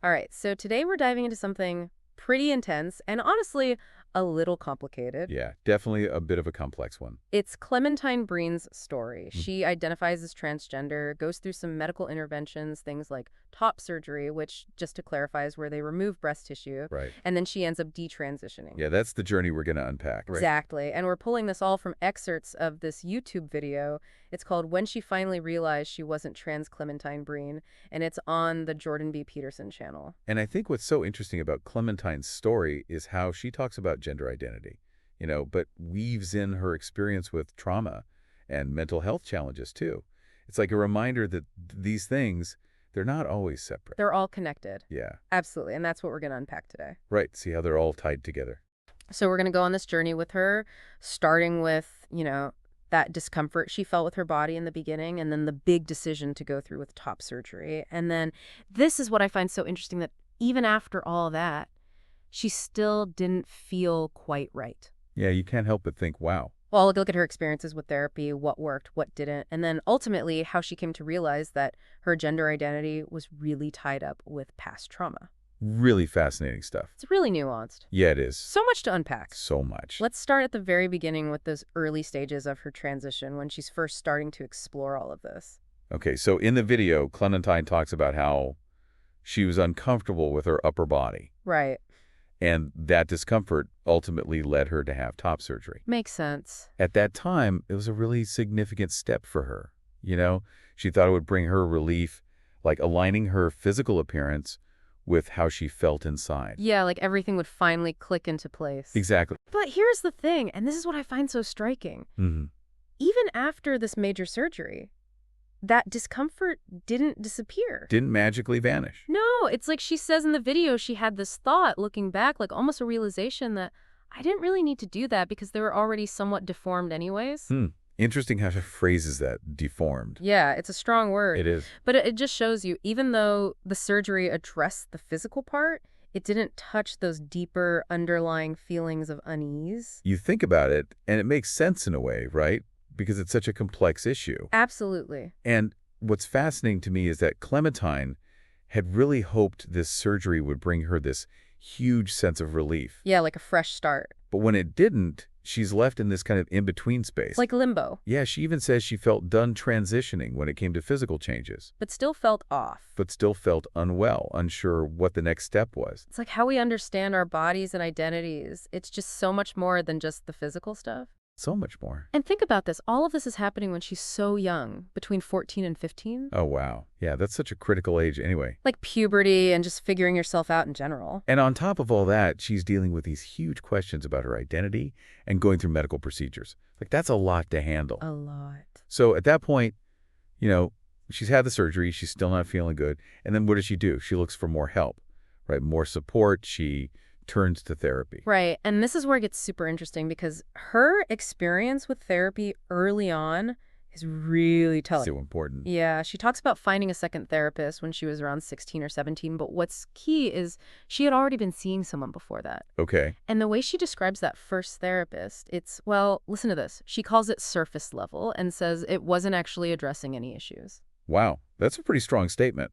All right, so today we're diving into something pretty intense and honestly a little complicated. Yeah, definitely a bit of a complex one. It's Clementine Breen's story. Mhm. She identifies as transgender, goes through some medical interventions, things like top surgery, which, just to clarify, is where they remove breast tissue, Right. and then she ends up detransitioning. Yeah, that's the journey we're going to unpack. Right. Exactly. And we're pulling this all from excerpts of this YouTube video. It's called When She Finally Realized She Wasn't Trans Clementine Breen, and it's on the Jordan B. Peterson channel. And I think what's so interesting about Clementine's story is how she talks about gender identity, but weaves in her experience with trauma and mental health challenges too. It's like a reminder that these things, they're not always separate. They're all connected. Yeah, Absolutely. And that's what we're going to unpack today. right. See how they're all tied together. So we're going to go on this journey with her, starting with, that discomfort she felt with her body in the beginning, and then the big decision to go through with top surgery. And then this is what I find so interesting, that even after all that, she still didn't feel quite right. Yeah, you can't help but think, wow, Well, look at her experiences with therapy, what worked, what didn't, and then ultimately how she came to realize that her gender identity was really tied up with past trauma. really fascinating stuff. It's really nuanced. Yeah, it is. So much to unpack. So much. Let's start at the very beginning with those early stages of her transition when she's first starting to explore all of this. Okay, so in the video, Clementine talks about how she was uncomfortable with her upper body. Right. And that discomfort ultimately led her to have top surgery. Makes sense. At that time, it was a really significant step for her. She thought it would bring her relief, like aligning her physical appearance with how she felt inside. Yeah, like everything would finally click into place. Exactly. But here's the thing, and this is what I find so striking. Hmm. Even after this major surgery, that discomfort didn't disappear. Didn't magically vanish. No, it's like she says in the video, she had this thought looking back, like almost a realization that I didn't really need to do that because they were already somewhat deformed anyways. Interesting how she phrases that, deformed. Yeah, it's a strong word. It is. But it just shows you, even though the surgery addressed the physical part, it didn't touch those deeper underlying feelings of unease. You think about it, and it makes sense in a way, right? Because it's such a complex issue. Absolutely. And what's fascinating to me is that Clementine had really hoped this surgery would bring her this huge sense of relief. Yeah, like a fresh start. But when it didn't, she's left in this kind of in-between space. Like limbo, Yeah, she even says she felt done transitioning when it came to physical changes, but still felt off. but still felt unwell, unsure what the next step was. It's like how we understand our bodies and identities. It's just so much more than just the physical stuff. So much more. And think about this. All of this is happening when she's so young, between 14 and 15. Oh, wow. Yeah, that's such a critical age anyway. Like puberty and just figuring yourself out in general. And on top of all that, she's dealing with these huge questions about her identity and going through medical procedures. Like, that's a lot to handle. A lot. So at that point, she's had the surgery. She's still not feeling good. And then what does she do? She looks for more help, right? More support. She turns to therapy. Right. And this is where it gets super interesting because her experience with therapy early on is really telling. So important. Yeah, she talks about finding a second therapist when she was around 16 or 17, but what's key is she had already been seeing someone before that. Okay. And the way she describes that first therapist, it's, well, listen to this. She calls it surface level and says it wasn't actually addressing any issues. Wow. That's a pretty strong statement.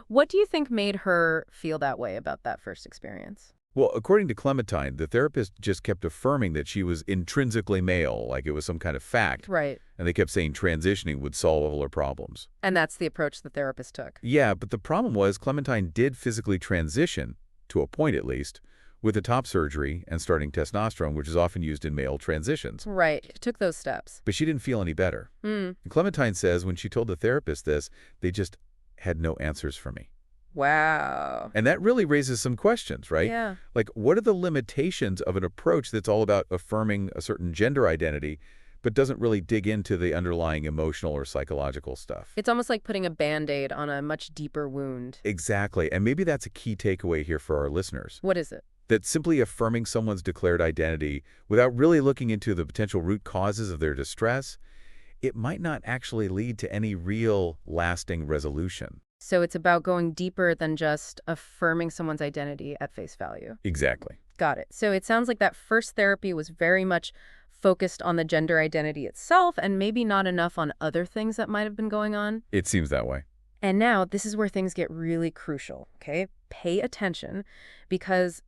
What do you think made her feel that way about that first experience? Well, according to Clementine, the therapist just kept affirming that she was intrinsically male, like it was some kind of fact. Right. And they kept saying transitioning would solve all her problems. And that's the approach the therapist took. Yeah, but the problem was Clementine did physically transition, to a point at least, with the top surgery and starting testosterone, which is often used in male transitions. Right. She took those steps. But she didn't feel any better. Mm. And Clementine says when she told the therapist this, they just had no answers for me. Wow. And that really raises some questions, right? Yeah. Like, what are the limitations of an approach that's all about affirming a certain gender identity, but doesn't really dig into the underlying emotional or psychological stuff? It's almost like putting a Band-Aid on a much deeper wound. Exactly. And maybe that's a key takeaway here for our listeners. What is it? That simply affirming someone's declared identity without really looking into the potential root causes of their distress, it might not actually lead to any real lasting resolution. So it's about going deeper than just affirming someone's identity at face value. Exactly. Got it. So it sounds like that first therapy was very much focused on the gender identity itself and maybe not enough on other things that might have been going on. It seems that way. And now this is where things get really crucial, okay? pay attention because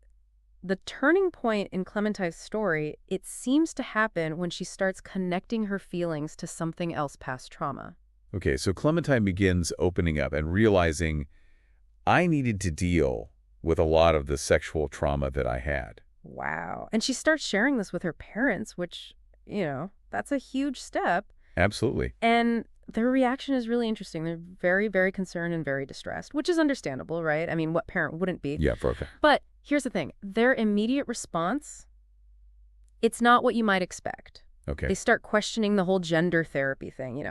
the turning point in Clementine's story, it seems to happen when she starts connecting her feelings to something else past trauma. Okay, so Clementine begins opening up and realizing I needed to deal with a lot of the sexual trauma that I had. Wow. And she starts sharing this with her parents, which, that's a huge step. Absolutely. And their reaction is really interesting. They're very, very concerned and very distressed, which is understandable, right? I mean, what parent wouldn't be? Yeah, okay. But here's the thing. Their immediate response, it's not what you might expect. Okay. They start questioning the whole gender therapy thing.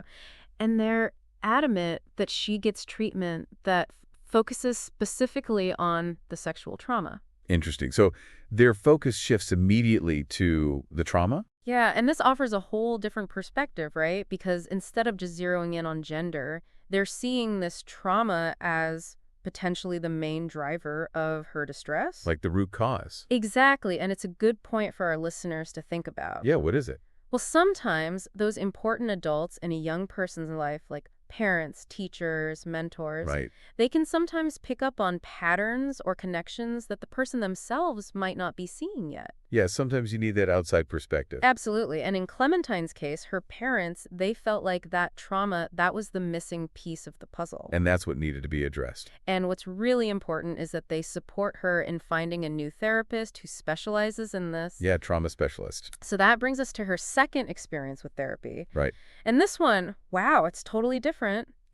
And they're adamant that she gets treatment that focuses specifically on the sexual trauma. Interesting. So their focus shifts immediately to the trauma? Yeah, and this offers a whole different perspective, right? Because instead of just zeroing in on gender, they're seeing this trauma as potentially the main driver of her distress. Like the root cause? Exactly, and it's a good point for our listeners to think about. Yeah, what is it? Well, sometimes those important adults in a young person's life, like parents, teachers, mentors, Right. they can sometimes pick up on patterns or connections that the person themselves might not be seeing yet. Yeah, sometimes you need that outside perspective. Absolutely. And in Clementine's case, her parents, they felt like that trauma, that was the missing piece of the puzzle. And that's what needed to be addressed. And what's really important is that they support her in finding a new therapist who specializes in this. Yeah, trauma specialist. So that brings us to her second experience with therapy. Right. And this one, wow, it's totally different.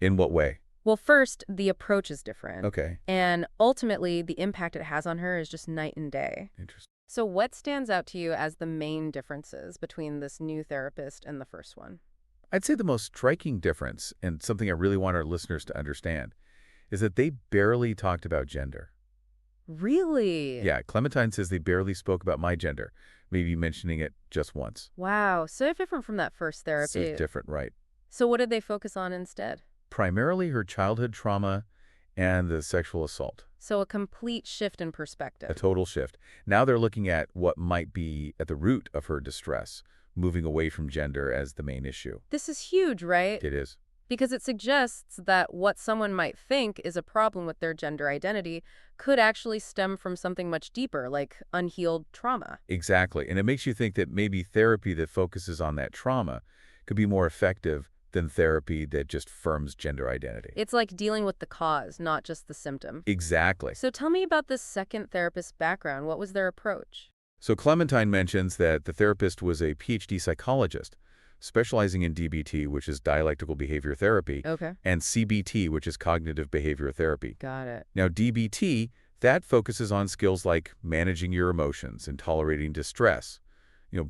In what way? Well, first, the approach is different. Okay. And ultimately, the impact it has on her is just night and day. Interesting. So what stands out to you as the main differences between this new therapist and the first one? I'd say the most striking difference, and something I really want our listeners to understand, is that they barely talked about gender. Really? Yeah, Clementine says they barely spoke about my gender, maybe mentioning it just once. Wow, so different from that first So therapy. it's different, right? So what did they focus on instead? Primarily her childhood trauma and the sexual assault. So a complete shift in perspective. A total shift. Now they're looking at what might be at the root of her distress, moving away from gender as the main issue. This is huge, right? It is. Because it suggests that what someone might think is a problem with their gender identity could actually stem from something much deeper, like unhealed trauma. Exactly. And it makes you think that maybe therapy that focuses on that trauma could be more effective than therapy that just firms gender identity. It's like dealing with the cause, not just the symptom. Exactly. So tell me about this second therapist's background. What was their approach? So Clementine mentions that the therapist was a PhD psychologist, specializing in DBT, which is dialectical behavior therapy, Okay. and CBT, which is cognitive behavior therapy. Got it. Now, DBT, that focuses on skills like managing your emotions and tolerating distress,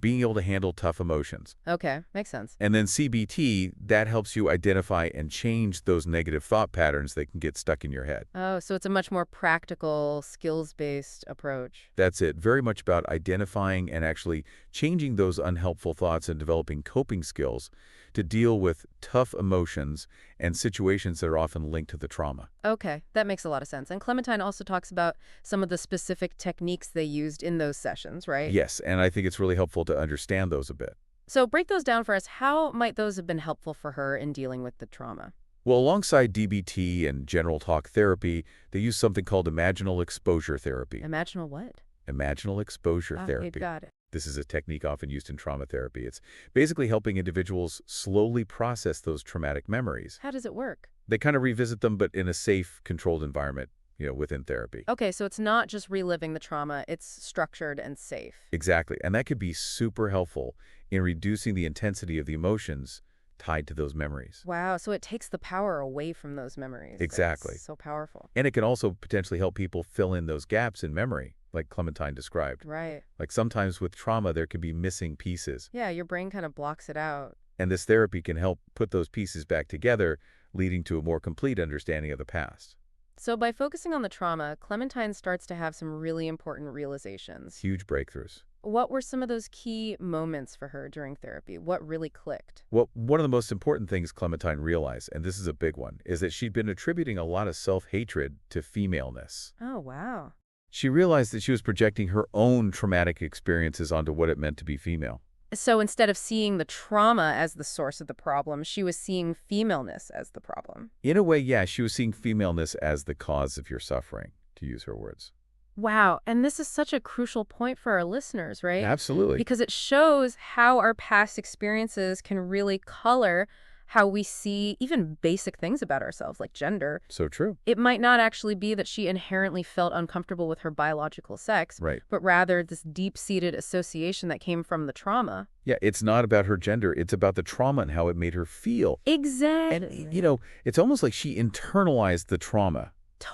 being able to handle tough emotions. Okay, makes sense. And then CBT, that helps you identify and change those negative thought patterns that can get stuck in your head. Oh, so it's a much more practical, skills-based approach. That's it. Very much about identifying and actually changing those unhelpful thoughts and developing coping skills to deal with tough emotions and situations that are often linked to the trauma. Okay, that makes a lot of sense. And Clementine also talks about some of the specific techniques they used in those sessions, right? Yes, and I think it's really helpful to understand those a bit. So break those down for us. How might those have been helpful for her in dealing with the trauma? Well, alongside DBT and general talk therapy, they use something called imaginal exposure therapy. Imaginal what? Imaginal exposure Okay, therapy. got it. This is a technique often used in trauma therapy. It's basically helping individuals slowly process those traumatic memories. How does it work? They kind of revisit them, but in a safe, controlled environment, within therapy. Okay, so it's not just reliving the trauma, it's structured and safe. Exactly. And that could be super helpful in reducing the intensity of the emotions tied to those memories. Wow, so it takes the power away from those memories. Exactly. That's so powerful. And it can also potentially help people fill in those gaps in memory, like Clementine described. Right. Like sometimes with trauma, there can be missing pieces. Yeah, your brain kind of blocks it out. And this therapy can help put those pieces back together, leading to a more complete understanding of the past. So by focusing on the trauma, Clementine starts to have some really important realizations. Huge breakthroughs. What were some of those key moments for her during therapy? What really clicked? Well, one of the most important things Clementine realized, and this is a big one, is that she'd been attributing a lot of self-hatred to femaleness. Oh, wow. She realized that she was projecting her own traumatic experiences onto what it meant to be female. So instead of seeing the trauma as the source of the problem, she was seeing femaleness as the problem. In a way, yeah, she was seeing femaleness as the cause of your suffering. to use her words. Wow. And this is such a crucial point for our listeners, right? Absolutely. Because it shows how our past experiences can really color how we see even basic things about ourselves, like gender. So true. It might not actually be that she inherently felt uncomfortable with her biological sex, Right. but rather this deep-seated association that came from the trauma. Yeah, it's not about her gender. It's about the trauma and how it made her feel. And, Exactly. it's almost like she internalized the trauma.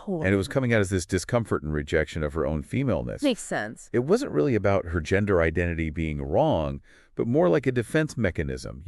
And it was Totally. coming out as this discomfort and rejection of her own femaleness. Makes sense. It wasn't really about her gender identity being wrong, but more like a defense mechanism.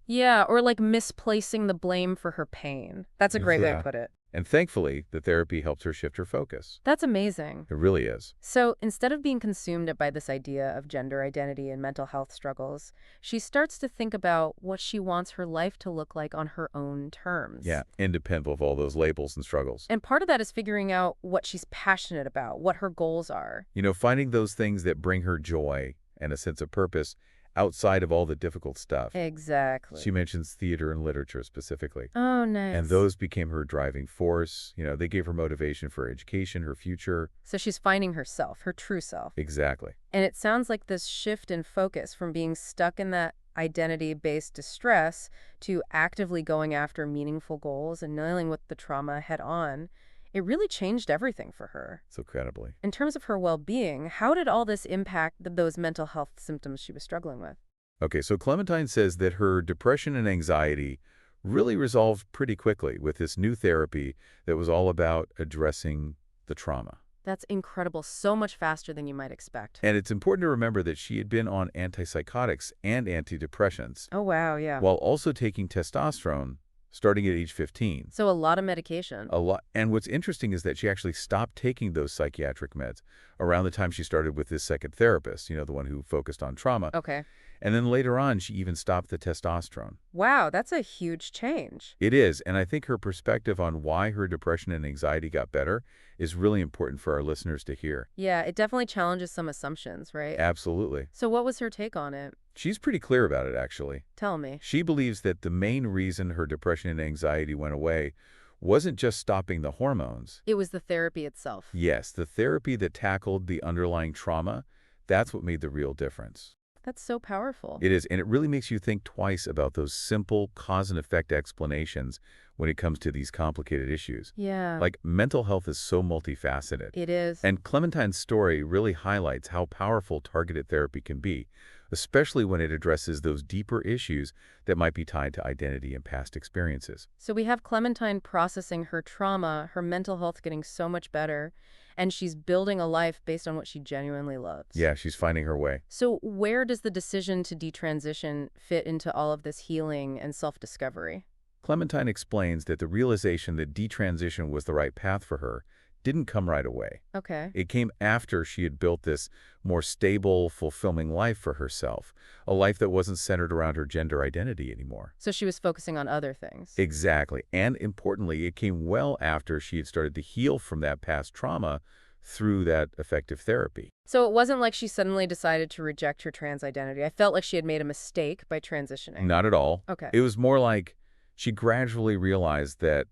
Yeah, or like misplacing the blame for her pain. That's a great way to Yeah. put it. And thankfully, the therapy helps her shift her focus. That's amazing. It really is. So instead of being consumed by this idea of gender identity and mental health struggles, she starts to think about what she wants her life to look like on her own terms. Yeah, independent of all those labels and struggles. And part of that is figuring out what she's passionate about, what her goals are. Finding those things that bring her joy and a sense of purpose outside of all the difficult stuff. Exactly. She mentions theater and literature specifically. Oh, And nice. those became her driving force. They gave her motivation for education, her future. So she's finding herself, her true self. Exactly. And it sounds like this shift in focus from being stuck in that identity-based distress to actively going after meaningful goals and dealing with the trauma head on. It really changed everything for her. So incredibly. In terms of her well-being, how did all this impact those mental health symptoms she was struggling with? Okay, so Clementine says that her depression and anxiety really resolved pretty quickly with this new therapy that was all about addressing the trauma. That's incredible, so much faster than you might expect. And it's important to remember that she had been on antipsychotics and antidepressants Oh, wow, yeah. while also taking testosterone starting at age 15. So a lot of medication. A lot. And what's interesting is that she actually stopped taking those psychiatric meds around the time she started with this second therapist, the one who focused on trauma. Okay. And then later on, she even stopped the testosterone. Wow, that's a huge change. It is, and I think her perspective on why her depression and anxiety got better is really important for our listeners to hear. Yeah, it definitely challenges some assumptions, right? Absolutely. So what was her take on it? She's pretty clear about it, actually. Tell me. She believes that the main reason her depression and anxiety went away wasn't just stopping the hormones. It was the therapy itself. Yes, the therapy that tackled the underlying trauma, that's what made the real difference. That's so powerful. It is, and it really makes you think twice about those simple cause and effect explanations when it comes to these complicated issues. Yeah, Like, mental health is so multifaceted. it is. And Clementine's story really highlights how powerful targeted therapy can be, especially when it addresses those deeper issues that might be tied to identity and past experiences. So we have Clementine processing her trauma, her mental health getting so much better, and she's building a life based on what she genuinely loves. Yeah, she's finding her way. So where does the decision to detransition fit into all of this healing and self-discovery? Clementine explains that the realization that detransition was the right path for her didn't come right away. Okay. It came after she had built this more stable, fulfilling life for herself, a life that wasn't centered around her gender identity anymore. So she was focusing on other things. Exactly. And importantly, it came well after she had started to heal from that past trauma through that effective therapy. So it wasn't like she suddenly decided to reject her trans identity. I felt like she had made a mistake by transitioning. Not at all. Okay. It was more like she gradually realized that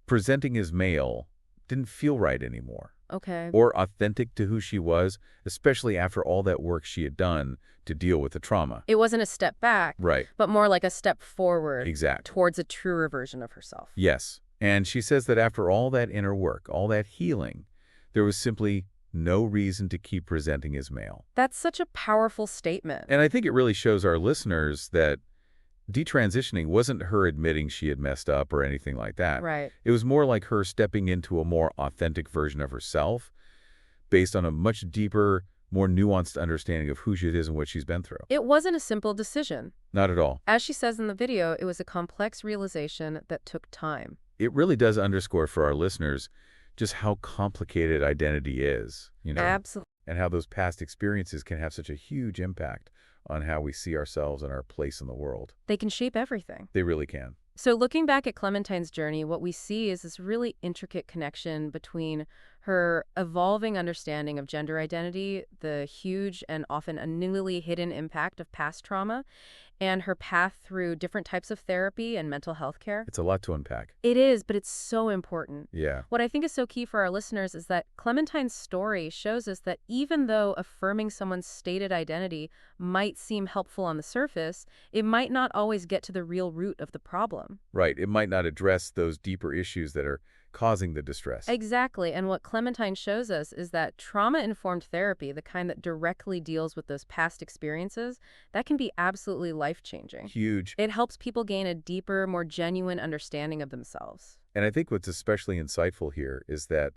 presenting as male didn't feel right anymore Okay. or authentic to who she was, especially after all that work she had done to deal with the trauma. It wasn't a step back, Right. but more like a step forward Exactly. towards a truer version of herself. Yes. And she says that after all that inner work, all that healing, there was simply no reason to keep presenting as male. That's such a powerful statement. And I think it really shows our listeners that detransitioning wasn't her admitting she had messed up or anything like that. Right. It was more like her stepping into a more authentic version of herself based on a much deeper, more nuanced understanding of who she is and what she's been through. It wasn't a simple decision. Not at all. As she says in the video, it was a complex realization that took time. It really does underscore for our listeners just how complicated identity is, Absolutely. and how those past experiences can have such a huge impact on how we see ourselves and our place in the world. They can shape everything. They really can. So looking back at Clementine's journey, what we see is this really intricate connection between her evolving understanding of gender identity, the huge and often unknowingly hidden impact of past trauma, and her path through different types of therapy and mental health care. It's a lot to unpack. It is, but it's so important. Yeah. What I think is so key for our listeners is that Clementine's story shows us that even though affirming someone's stated identity might seem helpful on the surface, it might not always get to the real root of the problem. Right. It might not address those deeper issues that are causing the distress. Exactly. And what Clementine shows us is that trauma-informed therapy, the kind that directly deals with those past experiences, that can be absolutely life-changing. Huge. It helps people gain a deeper, more genuine understanding of themselves. And I think what's especially insightful here is that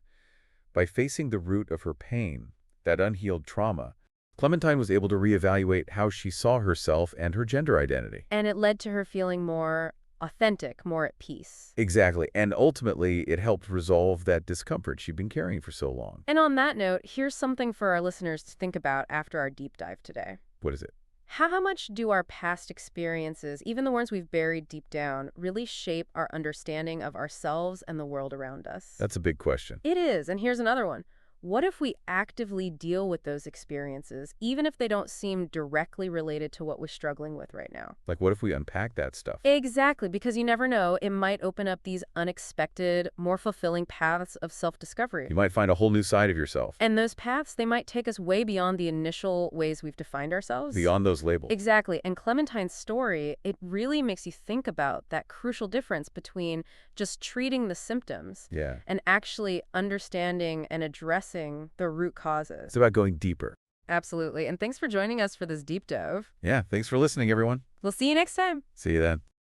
by facing the root of her pain, that unhealed trauma, Clementine was able to reevaluate how she saw herself and her gender identity. And it led to her feeling more authentic, more at peace. Exactly. And ultimately, it helped resolve that discomfort she'd been carrying for so long. And on that note, here's something for our listeners to think about after our deep dive today. What is it? How much do our past experiences, even the ones we've buried deep down, really shape our understanding of ourselves and the world around us? That's a big question. It is. And here's another one. What if we actively deal with those experiences, even if they don't seem directly related to what we're struggling with right now? Like, what if we unpack that stuff? Exactly, because you never know, it might open up these unexpected, more fulfilling paths of self-discovery. You might find a whole new side of yourself. And those paths, they might take us way beyond the initial ways we've defined ourselves. Beyond those labels. Exactly. And Clementine's story, it really makes you think about that crucial difference between just treating the symptoms Yeah. and actually understanding and addressing the root causes. It's about going deeper. Absolutely. And thanks for joining us for this deep dive. Yeah. Thanks for listening, everyone. We'll see you next time. See you then.